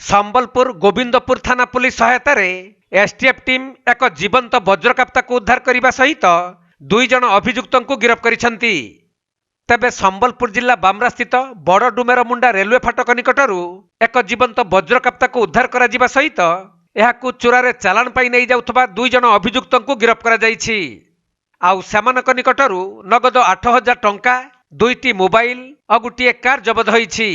संबलपुर गोविंदपुर थाना police सहायतार STF team एक जीवंत वज्रकाप्ता को उद्धार करने सहित 2 जन अभियुक्त को गिरफ्त करिसेंती। तेबे संबलपुर जिला बामरा स्थित बड़ डुमेर मुंडा रेलवे फाटक निकटरू एक जीवंत वज्रकाप्ता को उद्धार करा जिबा सहित एहाकू चोरारे चालान पाई नहीं जाउथबा 2 जन अभियुक्त को गिरफ्त करा जायछि। आउ सेमानक निकटरू नगद 8,000 टंका 2टी मोबाइल और गोटे कार जबत होईछि।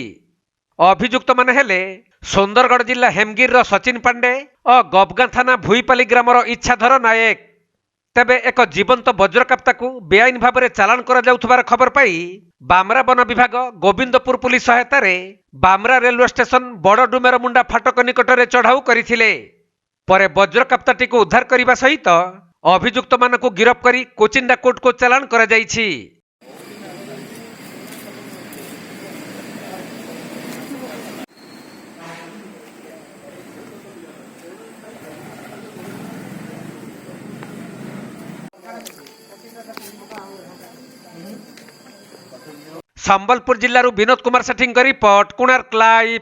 अभियुक्त माने हेले सुंदरगढ़ जिला हेमगिर सचिन पांडे और गबगां थाना भुईपाली ग्रामर इच्छाधर नायक। तेबे एक जीवंत वज्रकाप्ता को बेआईन भाव में चालान करा जाउथबार खबर पाई बामरा वन विभाग गोविंदपुर पुलिस सहायतार बामरा रेलवे स्टेशन बड़ डुमेर मुंडा फाटक निकटरे चढ़ाऊ करथिले। परे वज्रकाप्ताटी को उद्धार करने सहित अभियुक्त मानकु गिरफ्त करी कोचिंडा कोर्ट को चालान करा जायछि। संबलपुर जिल्लारू विनोद कुमार सेठी रिपोर्ट, कोणार्क लाइव।